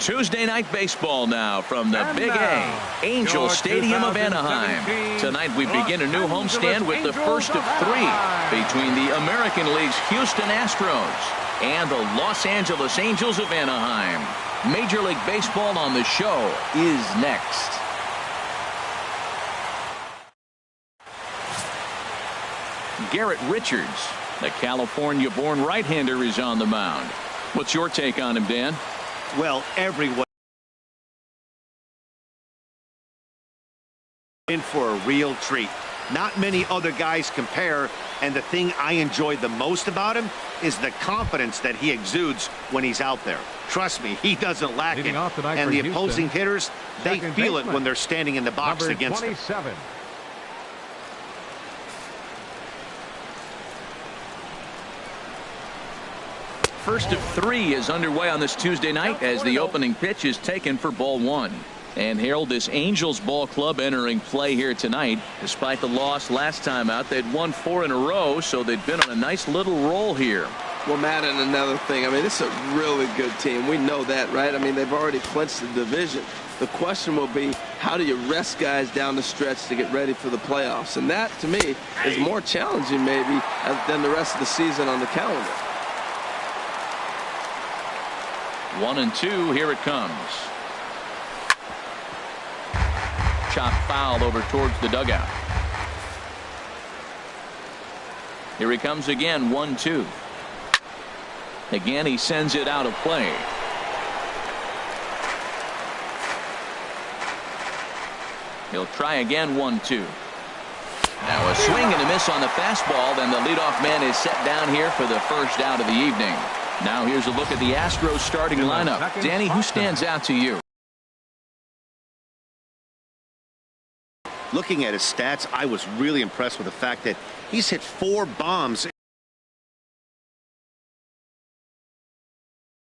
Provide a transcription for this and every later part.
Tuesday night baseball now from the Big A, Angel Stadium of Anaheim. Tonight we begin a new homestand with the first of three between the American League's Houston Astros and the Los Angeles Angels of Anaheim. Major League Baseball on the show is next. Garrett Richards, the California-born right-hander, is on the mound. What's your take on him, Dan? Well, everyone in for a real treat. Not many other guys compare, and the thing I enjoy the most about him is the confidence that he exudes when he's out there. Trust me, he doesn't lack it. And the opposing hitters, they feel it when they're standing in the box against him. First of three is underway on this Tuesday night as the opening pitch is taken for ball one. And Harold, this Angels ball club entering play here tonight. Despite the loss last time out, they'd won 4 in a row, so they've been on a nice little roll here. Well, Matt, and another thing, I mean, this is a really good team. We know that, right? I mean, they've already clinched the division. The question will be, how do you rest guys down the stretch to get ready for the playoffs? And that, to me, is more challenging maybe than the rest of the season on the calendar. 1-2, here it comes. Chop foul over towards the dugout. Here he comes again, 1-2. Again, he sends it out of play. He'll try again, 1-2. Now a swing and a miss on the fastball, then the leadoff man is set down here for the first out of the evening. Now here's a look at the Astros starting lineup. Danny, who stands out to you? Looking at his stats, I was really impressed with the fact that he's hit 4 bombs.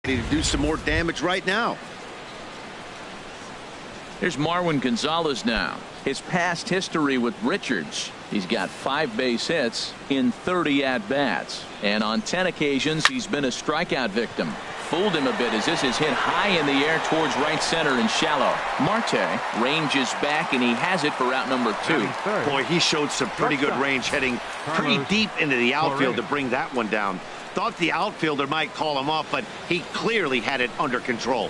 To do some more damage right now. Here's Marwin Gonzalez now. His past history with Richards. He's got 5 base hits in 30 at-bats. And on 10 occasions, he's been a strikeout victim. Fooled him a bit as this is hit high in the air towards right center and shallow. Marte ranges back, and he has it for out number 2. Boy, he showed some pretty good range, heading pretty deep into the outfield to bring that one down. Thought the outfielder might call him off, but he clearly had it under control.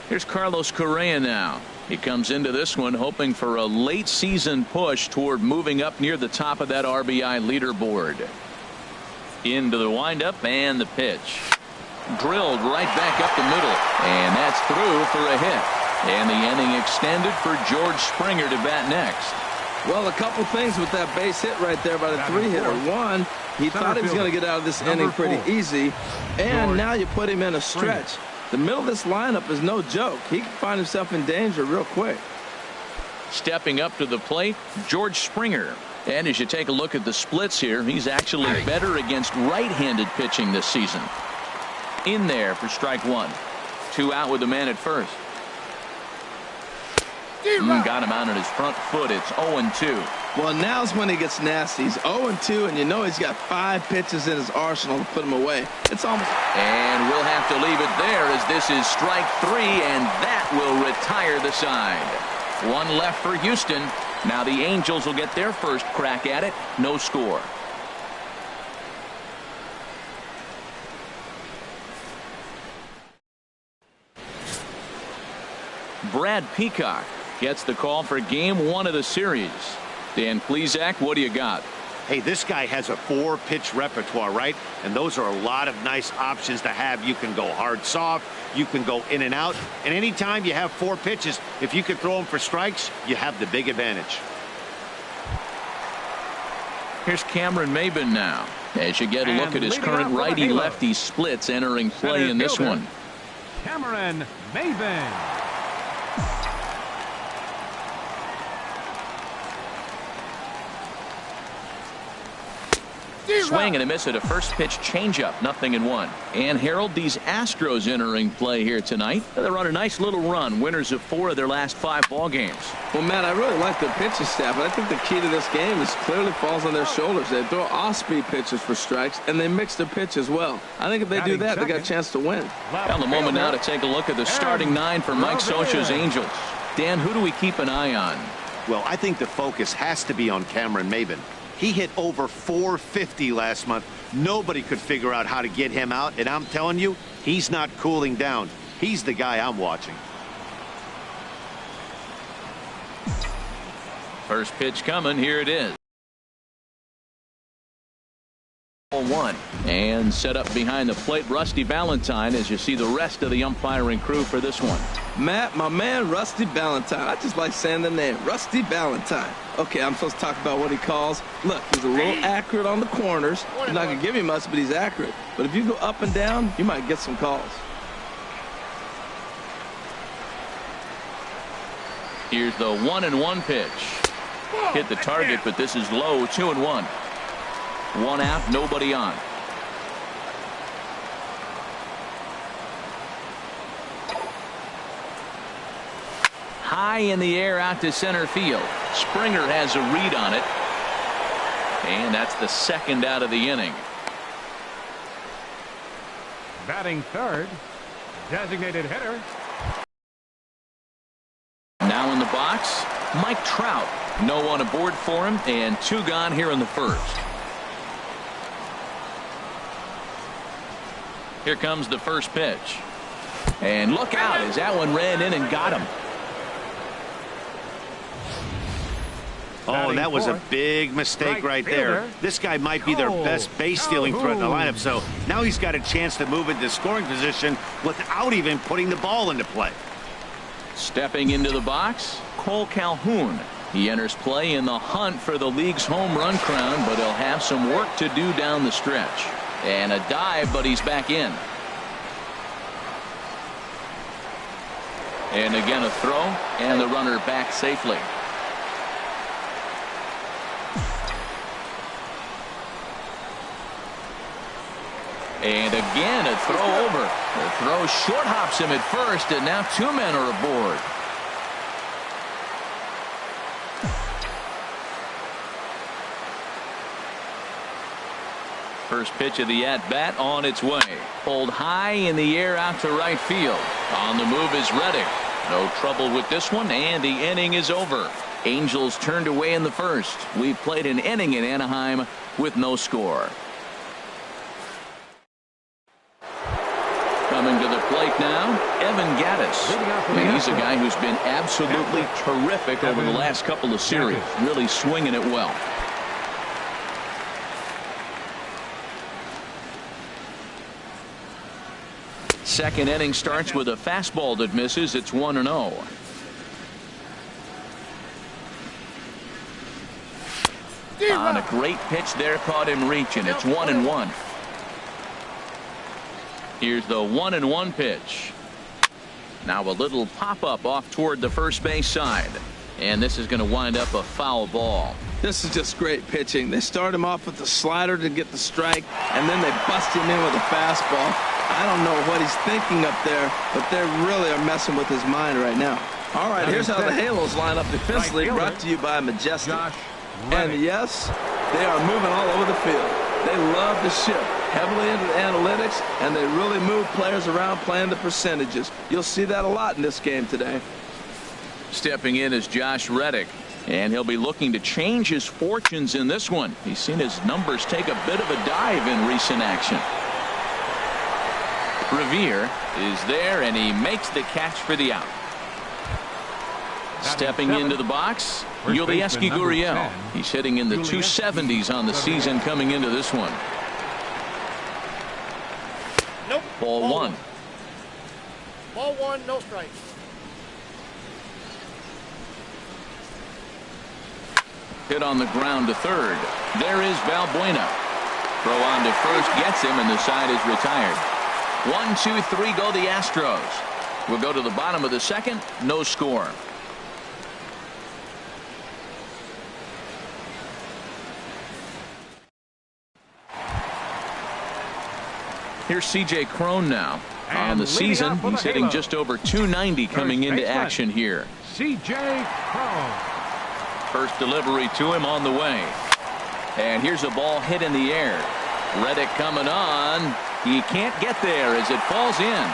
Here's Carlos Correa now. He comes into this one hoping for a late season push toward moving up near the top of that RBI leaderboard. Into the windup and the pitch. Drilled right back up the middle. And that's through for a hit. And the inning extended for George Springer to bat next. Well, a couple things with that base hit right there by the 3-hitter. One, he thought he was going to get out of this inning pretty easy. And now you put him in a stretch. The middle of this lineup is no joke. He can find himself in danger real quick. Stepping up to the plate, George Springer. And as you take a look at the splits here, he's actually better against right-handed pitching this season. In there for strike 1. 2 out with the man at first. Got him out on his front foot. It's 0-2. Well, now's when he gets nasty. He's 0-2, and you know he's got 5 pitches in his arsenal to put him away. It's almost. And we'll have to leave it there as this is strike 3, and that will retire the side. 1 left for Houston. Now the Angels will get their first crack at it. No score. Brad Peacock gets the call for game 1 of the series. Dan Plesac, what do you got? Hey, this guy has a 4-pitch repertoire, right? And those are a lot of nice options to have. You can go hard, soft. You can go in and out. And anytime you have 4 pitches, if you can throw them for strikes, you have the big advantage. Here's Cameron Maybin now. As you get a look at his current righty-lefty splits entering play in this one. Cameron Maybin. swing and a miss at a first pitch changeup. 0-1. And Harold, these Astros entering play here tonight. They're on a nice little run. Winners of 4 of their last 5 ball games. Well, Matt, I really like the pitching staff. I think the key to this game is clearly falls on their shoulders. They throw off-speed pitches for strikes, and they mix their pitch as well. I think if they do that, they got a chance to win. Well, the moment now to take a look at the starting 9 for Mike Scioscia's Angels. Dan, who do we keep an eye on? Well, I think the focus has to be on Cameron Maybin. He hit over 450 last month. Nobody could figure out how to get him out, and I'm telling you, he's not cooling down. He's the guy I'm watching. First pitch coming. Here it is. 1 and set up behind the plate, Rusty Valentine, as you see the rest of the umpiring crew for this one. Matt, my man, Rusty Valentine. I just like saying the name, Rusty Valentine. Okay, I'm supposed to talk about what he calls. Look, he's a little accurate on the corners. He's not going to give you much, but he's accurate. But if you go up and down, you might get some calls. Here's the 1-1 pitch. Hit the target, but this is low. 2-1. 1 out, nobody on. High in the air out to center field. Springer has a read on it. And that's the 2nd out of the inning. Batting third, designated hitter. Now in the box, Mike Trout. No one aboard for him, and 2 gone here in the first. Here comes the first pitch. And look out as that one ran in and got him. Oh, and that was a big mistake right there. This guy might be their best base stealing threat in the lineup, so now he's got a chance to move into scoring position without even putting the ball into play. Stepping into the box, Cole Calhoun. He enters play in the hunt for the league's home run crown, but he'll have some work to do down the stretch. And a dive, but he's back in. And again a throw, and the runner back safely. And again a throw over. The throw short hops him at first, and now 2 men are aboard. First pitch of the at-bat on its way. Pulled high in the air out to right field. On the move is Reddick. No trouble with this one, and the inning is over. Angels turned away in the first. We've played an inning in Anaheim with no score. Coming to the plate now, Evan Gattis. And he's a guy who's been absolutely terrific over the last couple of series. Really swinging it well. Second inning starts with a fastball that misses. It's 1-0. On a great pitch there, caught him reaching. It's 1-1. Here's the 1-1 pitch. Now a little pop-up off toward the first base side. And this is going to wind up a foul ball. This is just great pitching. They start him off with the slider to get the strike, and then they bust him in with a fastball. I don't know what he's thinking up there, but they really are messing with his mind right now. All right, here's how the Halos line up defensively, brought to you by Majestic. And yes, they are moving all over the field. They love to shift heavily into the analytics, and they really move players around playing the percentages. You'll see that a lot in this game today. Stepping in is Josh Reddick, and he'll be looking to change his fortunes in this one. He's seen his numbers take a bit of a dive in recent action. Revere is there, and he makes the catch for the out. Stepping into the box, Yulieski Gurriel. He's hitting in the 270s on the season coming into this one. Nope. Ball one. Ball 1, no strikes. Hit on the ground to third. There is Valbuena. Throw on to first gets him, and the side is retired. 1, 2, 3 go the Astros. We'll go to the bottom of the second. No score. Here's C.J. Cron now. On the season, he's hitting just over 290 coming into action here. C.J. Cron. First delivery to him on the way. And here's a ball hit in the air. Reddick coming on. He can't get there as it falls in.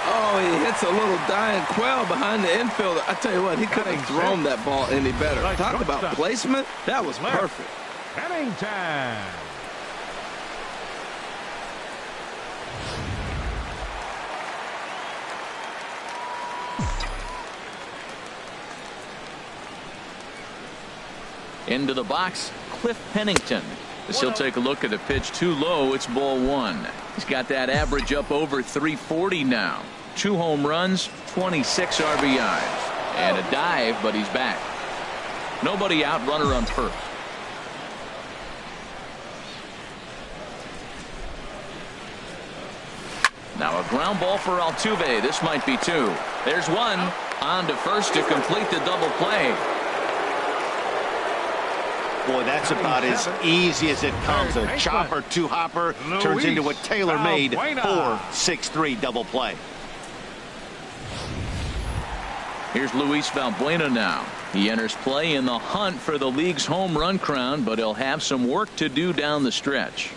Oh, he hits a little dying quail behind the infielder. I tell you what, he couldn't have thrown that ball any better. Talk about placement. That was perfect. Pennington. Into the box, Cliff Pennington. As he'll take a look at the pitch too low, it's ball one. He's got that average up over 340 now. 2 home runs, 26 RBIs. And a dive, but he's back. Nobody out, runner on first. Now a ground ball for Altuve. This might be 2. There's one. On to first to complete the double play. Boy, that's about as easy as it comes. A chopper, 2-hopper turns into a tailor-made 4-6-3 double play. Here's Luis Valbuena now. He enters play in the hunt for the league's home run crown, but he'll have some work to do down the stretch.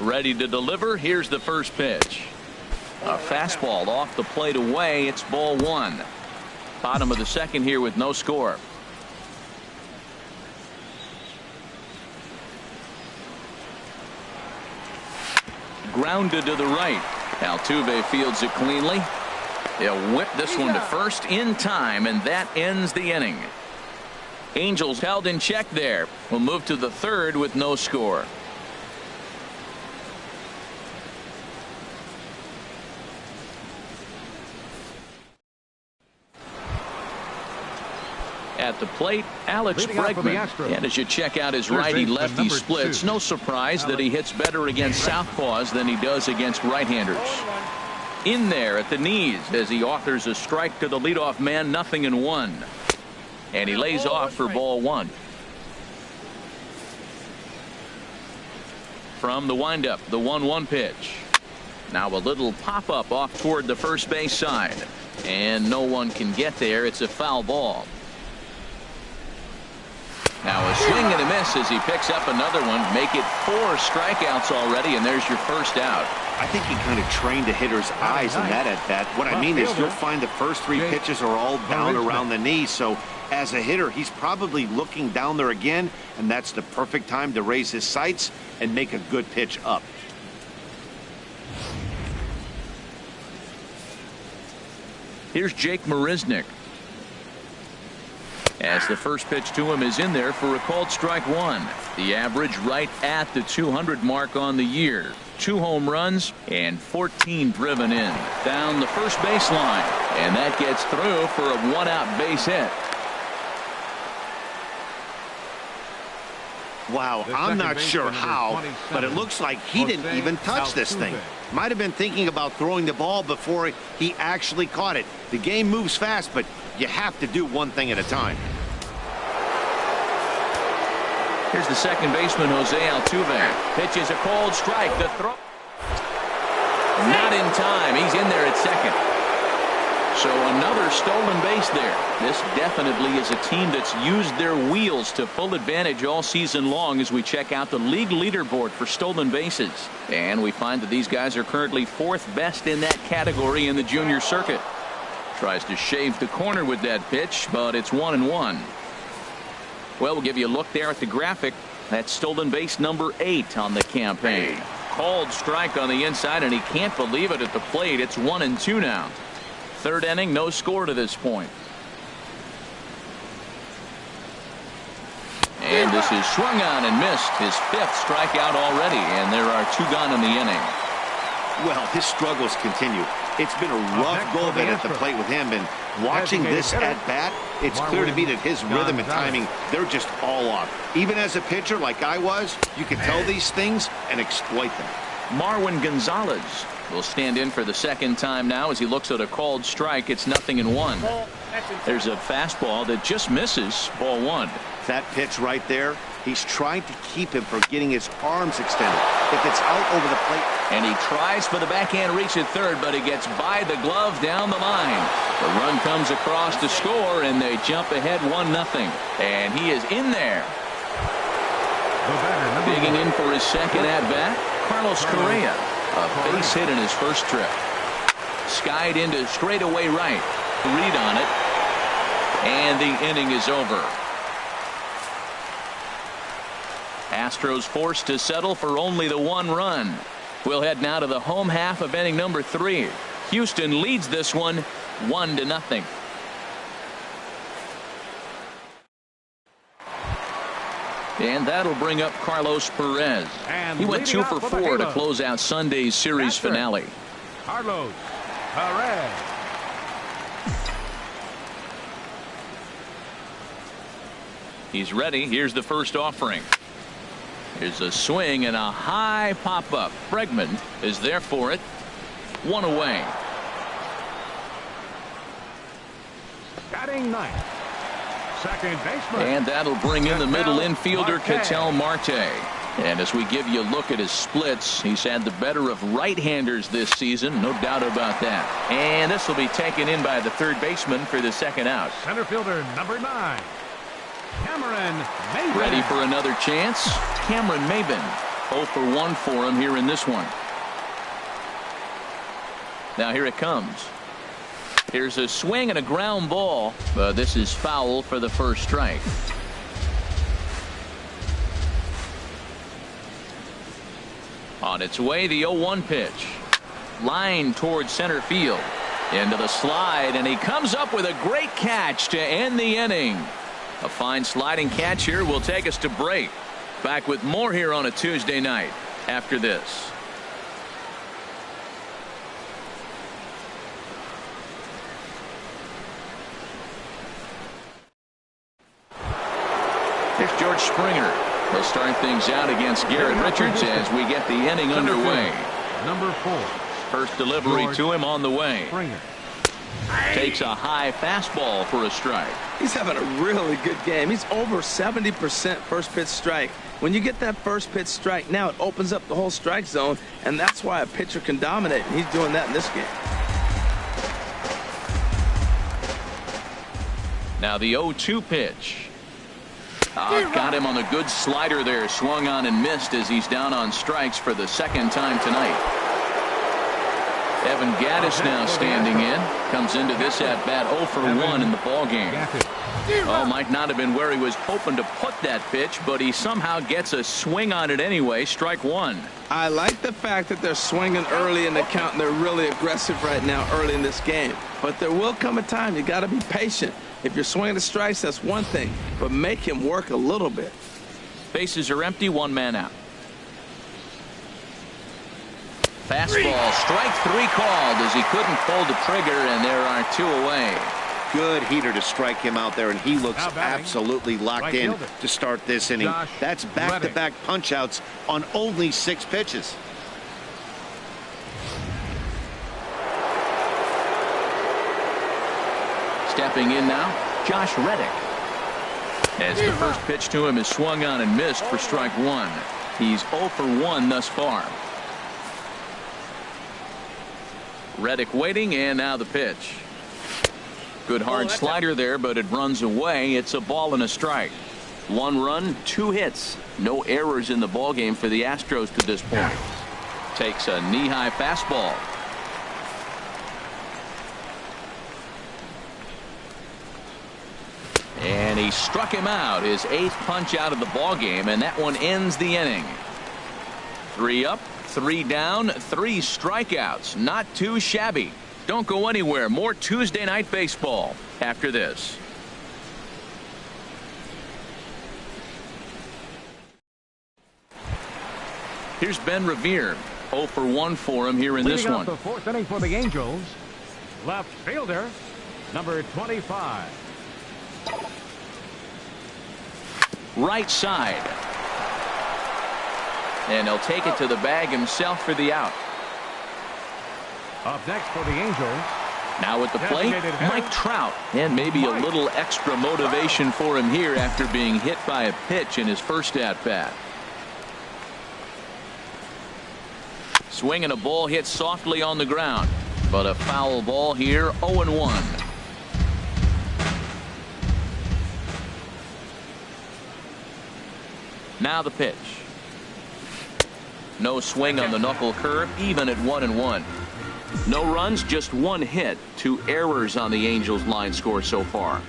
Ready to deliver. Here's the first pitch. A fastball off the plate away. It's ball one. Bottom of the second here with no score. Grounded to the right. Altuve fields it cleanly. He'll whip this one to first in time, and that ends the inning. Angels held in check there. We'll move to the third with no score. At the plate, Alex Bregman. And as you check out his righty-lefty splits, no surprise that he hits better against southpaws than he does against right-handers. In there at the knees as he authors a strike to the leadoff man, 0-1. And he lays off for ball one. From the windup, the 1-1 pitch. Now a little pop-up off toward the first base side. And no one can get there. It's a foul ball. Now a swing and a miss as he picks up another one. Make it 4 strikeouts already, and there's your first out. I think he kind of trained the hitter's eyes in that at bat. What I mean is you'll find the first 3 pitches are all down around the knee. So as a hitter, he's probably looking down there again, and that's the perfect time to raise his sights and make a good pitch up. Here's Jake Marisnick. As the first pitch to him is in there for a called strike one. The average right at the 200 mark on the year. 2 home runs and 14 driven in. Down the first baseline. And that gets through for a 1-out base hit. Wow, I'm not sure how, but it looks like he didn't even touch this thing. Might have been thinking about throwing the ball before he actually caught it. The game moves fast, but you have to do one thing at a time. Here's the second baseman, Jose Altuve. Pitches a cold strike. The throw. Not in time. He's in there at second. So another stolen base there. This definitely is a team that's used their wheels to full advantage all season long as we check out the league leaderboard for stolen bases. And we find that these guys are currently 4th best in that category in the junior circuit. Tries to shave the corner with that pitch, but it's 1-1. Well, we'll give you a look there at the graphic. That's stolen base number 8 on the campaign. Called strike on the inside, and he can't believe it at the plate. It's 1-2 now. 3rd inning, no score to this point. And this is swung on and missed. His 5th strikeout already, and there are 2 gone in the inning. Well, his struggles continue. It's been a rough go of it at the plate with him, and watching this at bat, it's clear to me that his rhythm and timing, they're just all off. Even as a pitcher like I was, you can tell these things and exploit them. Marwin Gonzalez will stand in for the second time now as he looks at a called strike. It's 0-1. There's a fastball that just misses. Ball one. That pitch right there, he's trying to keep him from getting his arms extended. If it's out over the plate. And he tries for the backhand reach at third, but he gets by the glove down the line. The run comes across to score, and they jump ahead 1-0. And he is in there. Digging in for his second at-bat, Carlos Correa. A base hit in his first trip. Skied into straightaway right. Read on it. And the inning is over. Astros forced to settle for only the one run. We'll head now to the home half of inning number 3. Houston leads this one 1-0. And that'll bring up Carlos Perez. He went 2 for 4 to close out Sunday's series finale. Carlos Perez. He's ready. Here's the first offering. Here's a swing and a high pop-up. Bregman is there for it. 1 away. Batting ninth, second baseman. And that'll bring in the middle infielder, Marte. Ketel Marte. And as we give you a look at his splits, he's had the better of right-handers this season, no doubt about that. And this will be taken in by the third baseman for the second out. Center fielder number 9, Cameron Maybin. Ready for another chance? Cameron Maybin. 0 for 1 for him here in this one. Now here it comes. Here's a swing and a ground ball. But this is foul for the first strike. On its way, the 0-1 pitch. Line towards center field. Into the slide, and he comes up with a great catch to end the inning. A fine sliding catch here will take us to break. Back with more here on a Tuesday night after this. Here's George Springer. He'll start things out against Garrett Richards as we get the inning underway. Number 4. First delivery George to him on the way. Springer. Takes a high fastball for a strike. He's having a really good game. He's over 70% first pitch strike. When you get that first pitch strike, now it opens up the whole strike zone, and that's why a pitcher can dominate, and he's doing that in this game. Now the 0-2 pitch. Got him on a good slider there. Swung on and missed as he's down on strikes for the second time tonight. Evan Gattis now standing in. Comes into this at bat 0 for 1 in the ball game. Oh, might not have been where he was hoping to put that pitch, but he somehow gets a swing on it anyway. Strike 1. I like the fact that they're swinging early in the count, and they're really aggressive right now early in this game. But there will come a time you got to be patient. If you're swinging the strikes, that's one thing, but make him work a little bit. Bases are empty, 1 man out. Fastball, strike 3 called as he couldn't pull the trigger, and there are 2 away. Good heater to strike him out there, and he looks absolutely locked in to start this inning. That's back-to-back punch-outs on only 6 pitches. Stepping in now, Josh Reddick. As the first pitch to him is swung on and missed for strike 1. He's 0 for 1 thus far. Reddick waiting, and now the pitch. Good hard slider there, but it runs away. It's a ball and a strike. 1 run, 2 hits. No errors in the ballgame for the Astros to this point. Takes a knee-high fastball. And he struck him out, his 8th punch out of the ballgame, and that one ends the inning. 3 up, 3 down, 3 strikeouts. Not too shabby. Don't go anywhere. More Tuesday Night Baseball after this. Here's Ben Revere. 0 for 1 for him here in this one. The 4th inning for the Angels. Left fielder, number 25. Right side. And he'll take it to the bag himself for the out. Up next for the Angels, Now at the plate, Mike Trout. And maybe a little extra motivation for him here after being hit by a pitch in his first at-bat. Swinging a ball hit softly on the ground. But a foul ball here, 0-1. Now the pitch. No swing on the knuckle curve, even at 1-1. No runs, just one hit. 2 errors on the Angels line score so far.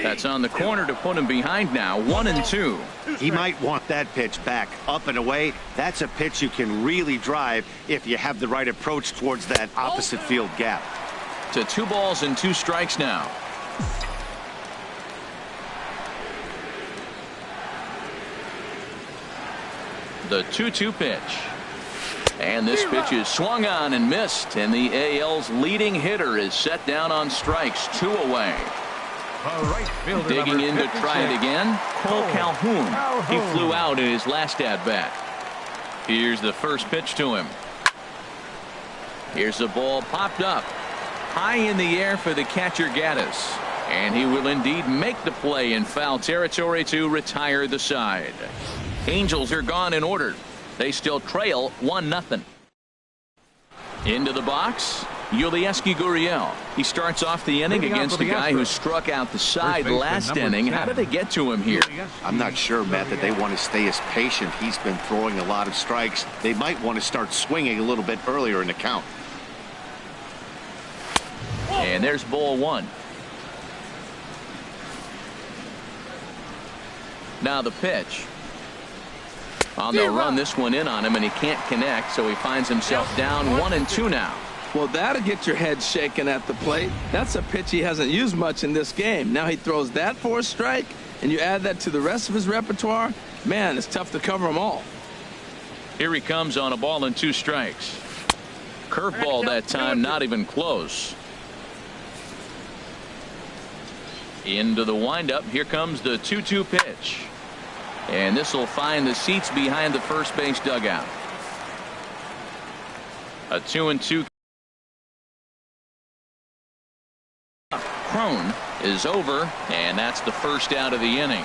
That's on the corner to put him behind now. 1-2. He might want that pitch back. Up and away, that's a pitch you can really drive if you have the right approach towards that opposite field gap. To 2 balls and 2 strikes now. The 2-2 pitch. And this pitch is swung on and missed. And the AL's leading hitter is set down on strikes. 2 away. Digging in to try it again, Cole Calhoun. He flew out in his last at-bat. Here's the first pitch to him. Here's the ball popped up. High in the air for the catcher Gaddis. And he will indeed make the play in foul territory to retire the side. Angels are gone in order. They still trail 1-0. Into the box, Yulieski Gurriel. He starts off the inning against the guy who struck out the side last inning. How did they get to him here? I'm not sure, Matt, that they want to stay as patient. He's been throwing a lot of strikes. They might want to start swinging a little bit earlier in the count. And there's ball 1. Now the pitch. Oh, they'll run this one in on him, and he can't connect, so he finds himself down 1-2 now. Well, that'll get your head shaking at the plate. That's a pitch he hasn't used much in this game. Now he throws that for a strike, and you add that to the rest of his repertoire. Man, it's tough to cover them all. Here he comes on a ball and 2 strikes. Curveball that time, not even close. Into the windup. Here comes the 2-2 pitch. And this will find the seats behind the first base dugout. A 2-2. Cron is over, and that's the first out of the inning.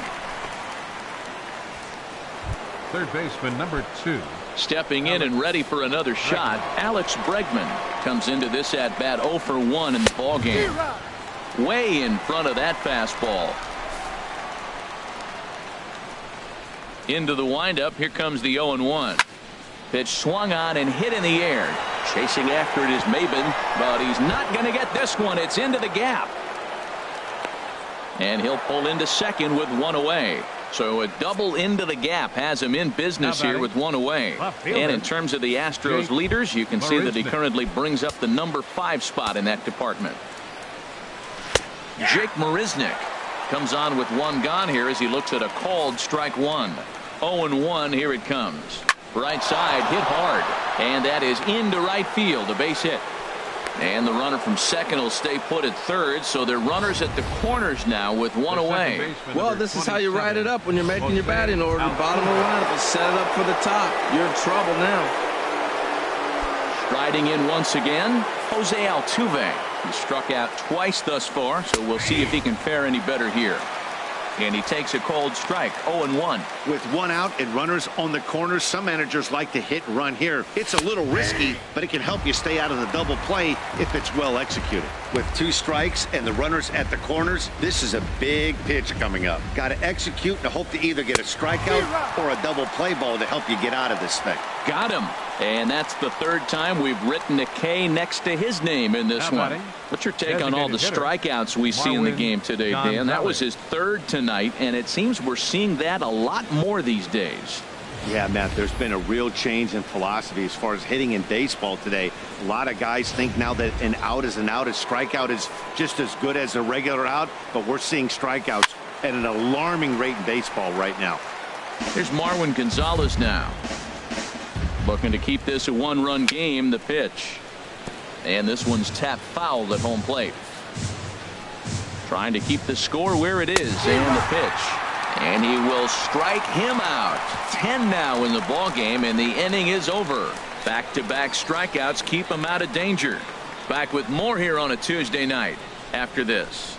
Third baseman number 2. Stepping in and ready for another shot, Alex Bregman comes into this at bat 0 for 1 in the ball game. Way in front of that fastball. Into the windup. Here comes the 0-1. Pitch swung on and hit in the air. Chasing after it is Maben, but he's not going to get this one. It's into the gap. And he'll pull into second with 1 away. So a double into the gap has him in business here with 1 away. And in terms of the Astros leaders, you can see that he currently brings up the number 5 spot in that department. Jake Marisnick comes on with 1 gone here as he looks at a called strike 1. 0-1. Here it comes. Right side hit hard, and that is into right field. A base hit. And the runner from second will stay put at third, so they're runners at the corners now with 1 away. Well, this is how you write it up when you're making your batting order. Bottom of the lineup is set it up for the top. You're in trouble now. Striding in once again, Jose Altuve. He struck out twice thus far, so we'll see if he can fare any better here. And he takes a cold strike. 0-1. With 1 out and runners on the corners, some managers like to hit and run here. It's a little risky, but it can help you stay out of the double play if it's well executed. With 2 strikes and the runners at the corners, this is a big pitch coming up. Got to execute and hope to either get a strikeout or a double play ball to help you get out of this thing. Got him. And that's the 3rd time we've written a K next to his name in this one. What's your take on all the strikeouts we see in the game today, Dan? That was his 3rd tonight, and it seems we're seeing that a lot more these days. Yeah, Matt, there's been a real change in philosophy as far as hitting in baseball today. A lot of guys think now that an out is an out. A strikeout is just as good as a regular out, but we're seeing strikeouts at an alarming rate in baseball right now. Here's Marwin Gonzalez now. Looking to keep this a 1-run game. The pitch. And this one's tapped foul at home plate. Trying to keep the score where it is. And the pitch. And he will strike him out. 10 now in the ball game, and the inning is over. Back-to-back strikeouts keep him out of danger. Back with more here on a Tuesday night after this.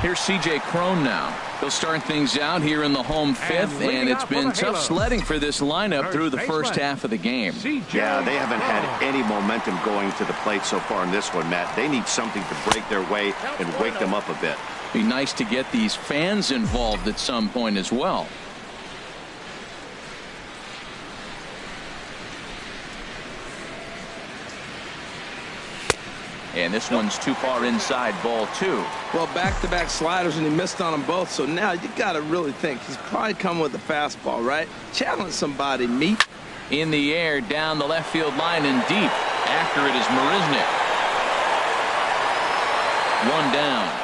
Here's C.J. Cron now. He'll start things out here in the home fifth, and it's been tough sledding for this lineup through the first half of the game. Yeah, they haven't had any momentum going to the plate so far in this one, Matt. They need something to break their way and wake them up a bit. Be nice to get these fans involved at some point as well. And this one's too far inside, ball 2. Well, back-to-back sliders, and he missed on them both. So now you got to really think he's probably coming with a fastball, right? Challenge somebody, meet. In the air, down the left field line and deep. After it is Marisnick. One down.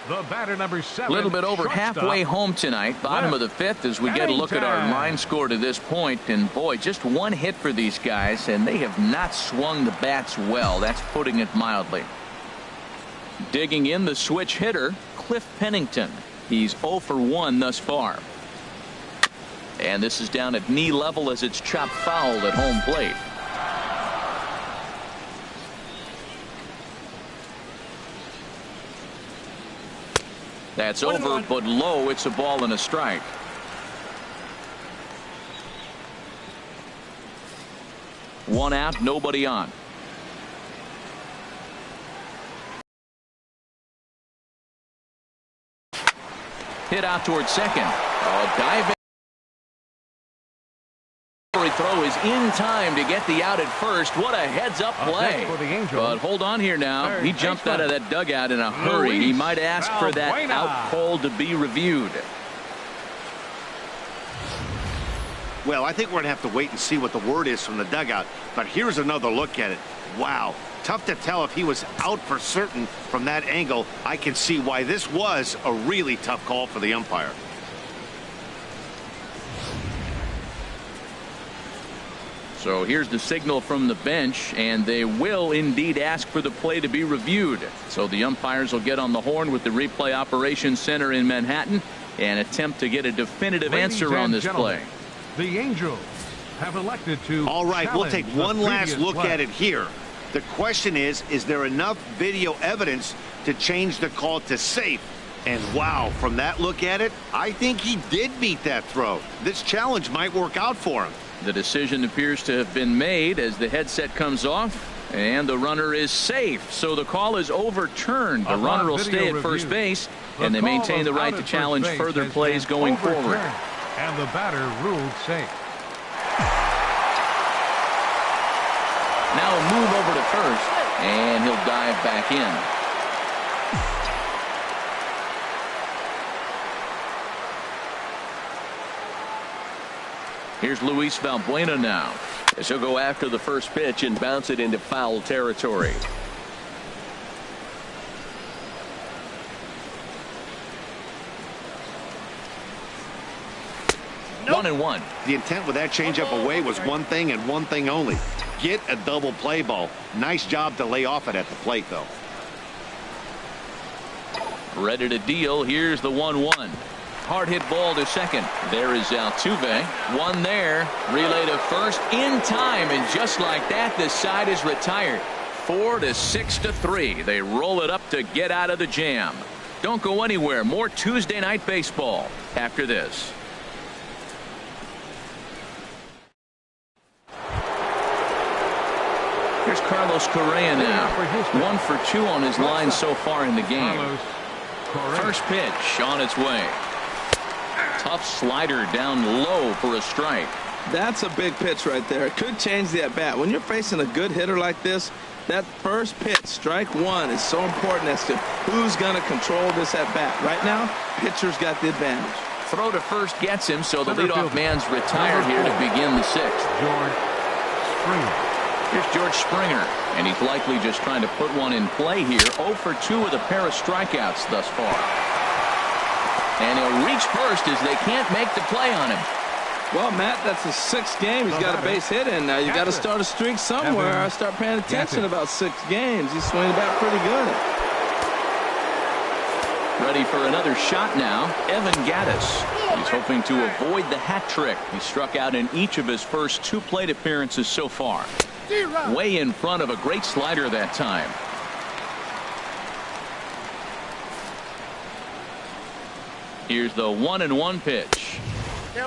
The batter, number 7. A little bit over halfway home tonight. Bottom of the fifth as we get a look at our line score to this point. And boy, just one hit for these guys, and they have not swung the bats well. That's putting it mildly. Digging in the switch hitter, Cliff Pennington. He's 0 for 1 thus far. And this is down at knee level as it's chopped foul at home plate. That's over, but low. It's a ball and a strike. One out, nobody on. Hit out towards second. Diving throw is in time to get the out at first. What a heads-up play. But hold on here now. He jumped out of that dugout in a hurry. He might ask for that out call to be reviewed. Well, I think we're going to have to wait and see what the word is from the dugout. But here's another look at it. Wow. Tough to tell if he was out for certain from that angle. I can see why this was a really tough call for the umpire. So here's the signal from the bench, and they will indeed ask for the play to be reviewed. So the umpires will get on the horn with the replay operations center in Manhattan and attempt to get a definitive answer on this play. The Angels have elected to. All right, we'll take one last look at it here. The question is there enough video evidence to change the call to safe? And wow, from that look at it, I think he did beat that throw. This challenge might work out for him. The decision appears to have been made as the headset comes off, and the runner is safe. So the call is overturned. The runner will stay at first base, and they maintain the right to challenge further plays going forward. And the batter ruled safe. Now a move over to first, and he'll dive back in. Here's Luis Valbuena now, as he'll go after the first pitch and bounce it into foul territory. Nope. 1-1. The intent with that changeup away was one thing and one thing only. Get a double play ball. Nice job to lay off it at the plate, though. Ready to deal. Here's the 1-1. Hard hit ball to second. There is Altuve. One there. Relay to first in time. And just like that, the side is retired. 4-6-3. They roll it up to get out of the jam. Don't go anywhere. More Tuesday night baseball after this. Here's Carlos Correa now. 1 for 2 on his line so far in the game. First pitch on its way. Tough slider down low for a strike. That's a big pitch right there. It could change the at-bat. When you're facing a good hitter like this, that first pitch, strike one, is so important as to who's going to control this at-bat. Right now, pitcher's got the advantage. Throw to first gets him, so the leadoff man's retired here to begin the sixth. George Springer. Here's George Springer, and he's likely just trying to put one in play here. 0 for 2 with a pair of strikeouts thus far. And he'll reach first as they can't make the play on him. Well, Matt, that's his 6th game. He's got a base hit in now. You got to start a streak somewhere. I start paying attention about 6 games. He's swinging the bat pretty good. Ready for another shot now. Evan Gattis. He's hoping to avoid the hat trick. He struck out in each of his first 2 plate appearances so far. Way in front of a great slider that time. Here's the 1-1 pitch.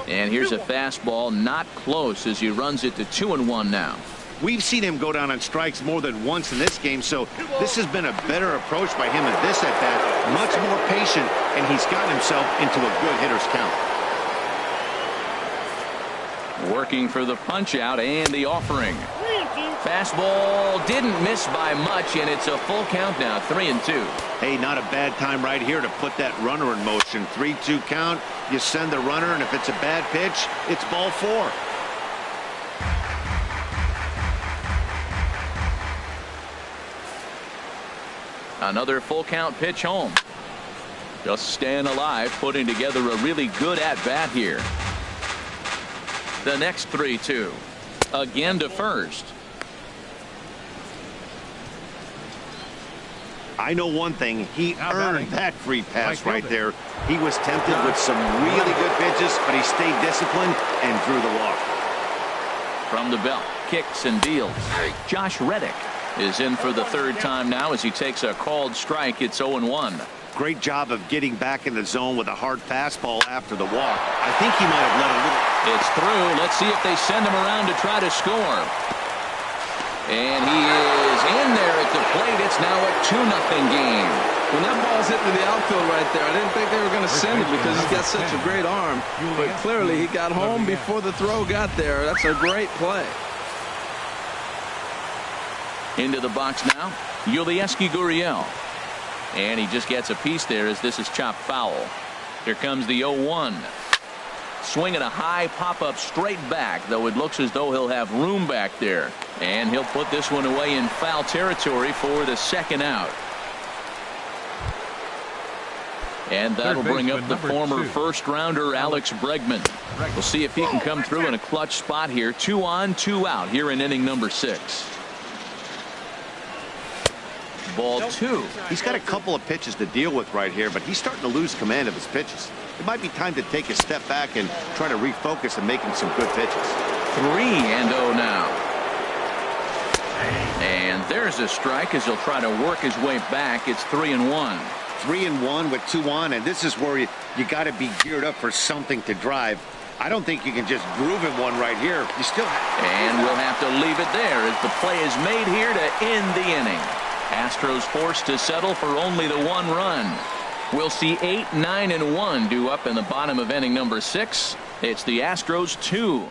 And here's a fastball not close as he runs it to 2-1 now. We've seen him go down on strikes more than once in this game, so this has been a better approach by him at this at-bat. Much more patient, and he's gotten himself into a good hitter's count. Working for the punch out and the offering. Fastball didn't miss by much, and it's a full count now, 3-2. Hey, not a bad time right here to put that runner in motion. 3-2 count, you send the runner, and if it's a bad pitch, it's ball 4. Another full count pitch home. Just staying alive, putting together a really good at-bat here. The next 3-2. Again to first. I know one thing. He earned that free pass right there. He was tempted with some really good pitches, but he stayed disciplined and drew the walk. From the belt, kicks and deals. Josh Reddick is in for the 3rd time now as he takes a called strike. It's 0-1. Great job of getting back in the zone with a hard fastball after the walk. I think he might have let a little. It's through. Let's see if they send him around to try to score. And he is in there at the plate. It's now a 2-0 game. When that ball's hit to the outfield right there, I didn't think they were going to send it because he's got such a great arm. But clearly he got home before the throw got there. That's a great play. Into the box now, Yulieski Gurriel. And he just gets a piece there as this is chopped foul. Here comes the 0-1. Swinging a high pop-up straight back, though it looks as though he'll have room back there. And he'll put this one away in foul territory for the 2nd out. And that'll bring up the former first-rounder Alex Bregman. We'll see if he can come through in a clutch spot here. 2 on, 2 out here in inning number 6. Ball 2. He's got a couple of pitches to deal with right here, but he's starting to lose command of his pitches. It might be time to take a step back and try to refocus and making some good pitches. 3-0 now. And there's a strike as he'll try to work his way back. It's 3-1. 3-1 with 2 on, and this is where you got to be geared up for something to drive. I don't think you can just groove him one right here. You still have. And we'll have to leave it there as the play is made here to end the inning. Astros forced to settle for only the 1 run. We'll see 8, 9, and 1 due up in the bottom of inning number 6. It's the Astros 2.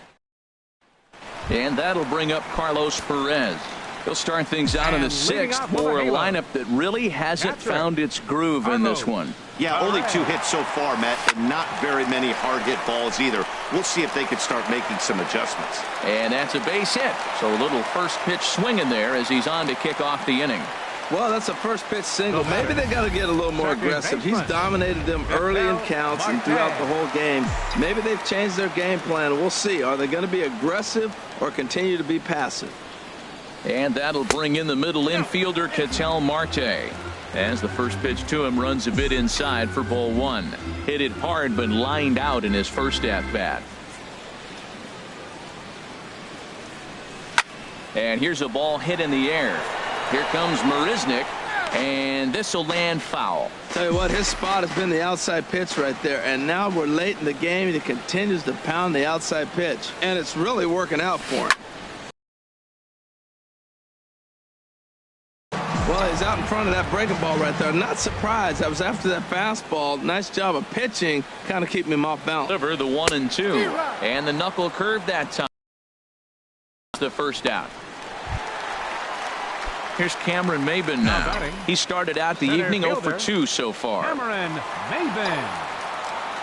And that'll bring up Carlos Perez. He'll start things out in the 6th for a lineup that really hasn't found its groove in this one. Yeah, only 2 hits so far, Matt, and not very many hard hit balls either. We'll see if they can start making some adjustments. And that's a base hit. So a little first pitch swinging there as he's on to kick off the inning. Well, that's a first pitch single. Maybe they got to get a little more aggressive. He's dominated them early in counts and throughout the whole game. Maybe they've changed their game plan. We'll see. Are they going to be aggressive or continue to be passive? And that'll bring in the middle infielder Ketel Marte as the first pitch to him runs a bit inside for ball 1. Hit it hard but lined out in his first at bat. And here's a ball hit in the air. Here comes Marisnick, and this will land foul. Tell you what, his spot has been the outside pitch right there, and now we're late in the game and he continues to pound the outside pitch, and it's really working out for him. Well, he's out in front of that breaking ball right there. Not surprised. That was after that fastball. Nice job of pitching, kind of keeping him off balance. Deliver the 1-2, and the knuckle curve that time. The first out. Here's Cameron Maybin now. He started out the evening 0 for 2 so far. Cameron Maybin.